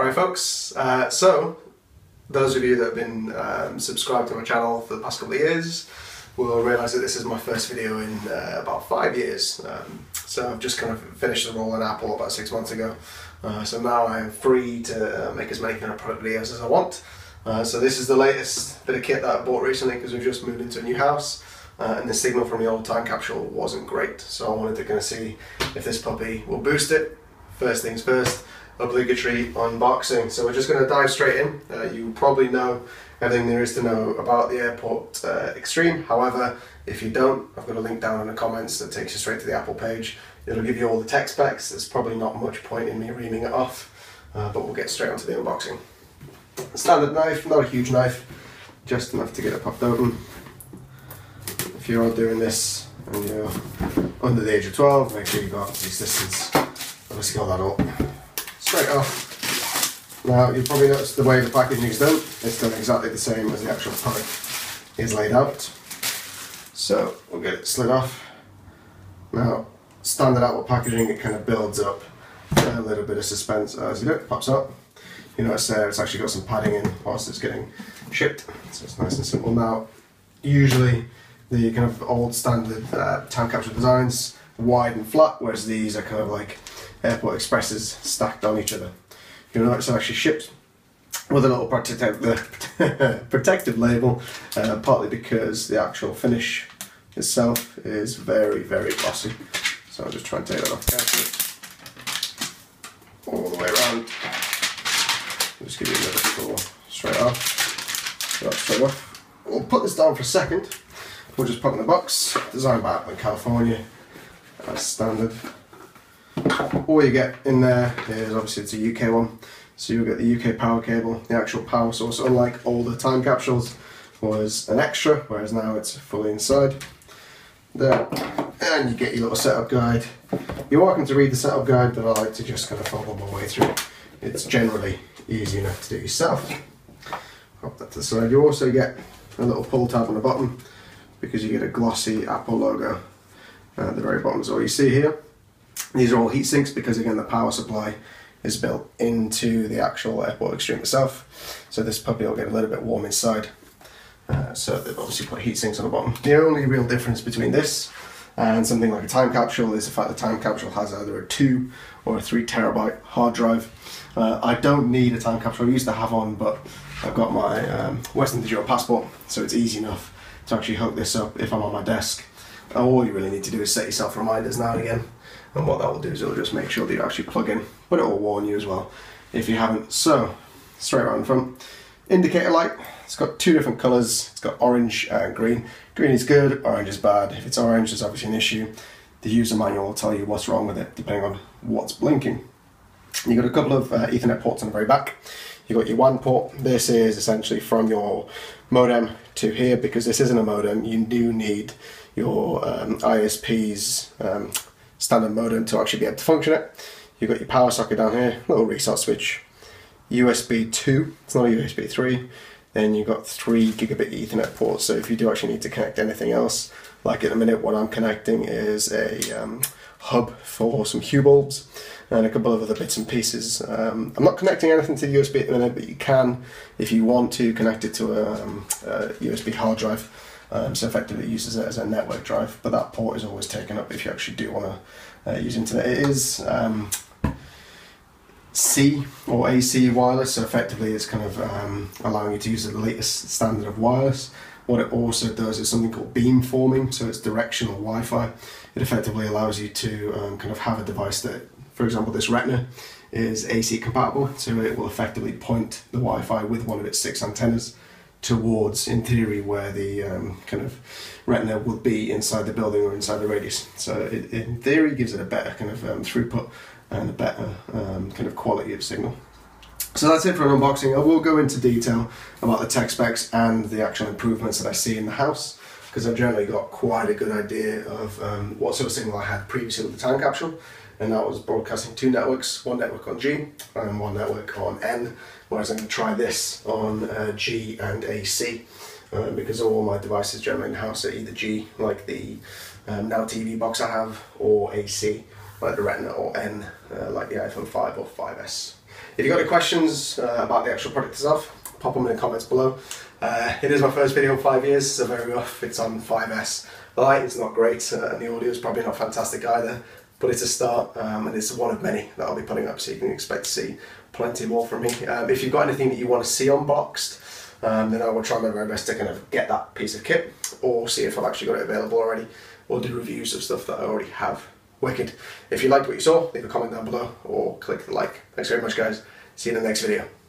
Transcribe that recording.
Right folks, so those of you that have been subscribed to my channel for the past couple of years will realise that this is my first video in about 5 years. So I've just kind of finished the role in Apple about 6 months ago. So now I'm free to make as many kind of product videos as I want. So this is the latest bit of kit that I bought recently because we've just moved into a new house. And the signal from the old time capsule wasn't great. So I wanted to kind of see if this puppy will boost it. First things first, obligatory unboxing. So we're just going to dive straight in. You probably know everything there is to know about the AirPort Extreme. However, if you don't, I've got a link down in the comments that takes you straight to the Apple page. It'll give you all the tech specs. There's probably not much point in me reaming it off, but we'll get straight onto the unboxing. Standard knife, not a huge knife, just enough to get it popped open. If you are doing this and you're under the age of 12, make sure you've got these distance. Obviously got that up. Straight off. Now you'll probably notice the way the packaging is done. It's done exactly the same as the actual product is laid out. So we'll get it slid off. Now standard Apple packaging, it kind of builds up a little bit of suspense as you do it, pops up. You notice there it's actually got some padding in whilst it's getting shipped, so it's nice and simple. Now usually the kind of old standard time capsule designs wide and flat, whereas these are kind of like Airport Expresses stacked on each other. You'll notice it's actually shipped with a little protective label, partly because the actual finish itself is very, very glossy. So I'll just try and take that off carefully, all the way around. I'll just give you another pull straight off. So that's straight off. We'll put this down for a second. We'll just put it in the box. Designed by Apple in California, as standard. All you get in there is, obviously it's a UK one, so you'll get the UK power cable. The actual power source, unlike older time capsules, was an extra, whereas now it's fully inside there. And you get your little setup guide. You're welcome to read the setup guide, but I like to just kind of follow my way through. It's generally easy enough to do yourself. Pop that to the side. You also get a little pull tab on the bottom because you get a glossy Apple logo at the very bottom is all you see here. These are all heat sinks because, again, the power supply is built into the actual AirPort Extreme itself. So this puppy will get a little bit warm inside. So they've obviously put heat sinks on the bottom. The only real difference between this and something like a time capsule is the fact the time capsule has either a 2 or a 3 terabyte hard drive. I don't need a time capsule. I used to have one, but I've got my Western Digital passport, so it's easy enough to actually hook this up if I'm on my desk. All you really need to do is set yourself reminders now and again, and what that will do is it'll just make sure that you actually plug in, but it will warn you as well if you haven't. So straight around the front, indicator light. It's got 2 different colours. It's got orange and green. Green is good, orange is bad. If it's orange, there's obviously an issue. The user manual will tell you what's wrong with it depending on what's blinking. You've got a couple of Ethernet ports on the very back. You've got your WAN port. This is essentially from your modem to here. Because this isn't a modem, you do need your ISP's standard modem to actually be able to function it. You've got your power socket down here, little reset switch, USB 2, it's not a USB 3. Then you've got 3 gigabit Ethernet ports, so if you do actually need to connect anything else, like in a minute what I'm connecting is a hub for some Hue bulbs and a couple of other bits and pieces. I'm not connecting anything to the USB at the minute, but you can, if you want to, connect it to a USB hard drive. So effectively it uses it as a network drive, but that port is always taken up if you actually do want to use internet. It is C or AC wireless, so effectively it's kind of allowing you to use the latest standard of wireless. What it also does is something called beamforming, so it's directional Wi-Fi. It effectively allows you to kind of have a device that, for example, this Retina is AC compatible, so it will effectively point the Wi-Fi with one of its 6 antennas towards, in theory, where the kind of Retina would be inside the building or inside the radius. So it, in theory, gives it a better kind of throughput and a better kind of quality of signal. So that's it for an unboxing. I will go into detail about the tech specs and the actual improvements that I see in the house, because I've generally got quite a good idea of what sort of signal I had previously with the time capsule, and that was broadcasting 2 networks, one network on G and one network on N, whereas I'm going to try this on G and AC, because all my devices generally in the house are either G, like the Now TV box I have, or AC, like the Retina, or N, like the iPhone 5 or 5S. If you've got any questions about the actual product itself, pop them in the comments below. It is my first video in 5 years, so very rough. It's on 5S. The lighting's not great, and the audio's probably not fantastic either, but it's a start, and it's one of many that I'll be putting up, so you can expect to see plenty more from me. If you've got anything that you want to see unboxed, then I will try my very best to kind of get that piece of kit, or see if I've actually got it available already, or do reviews of stuff that I already have. Wicked. If you liked what you saw, leave a comment down below, or click the like. Thanks very much, guys. See you in the next video.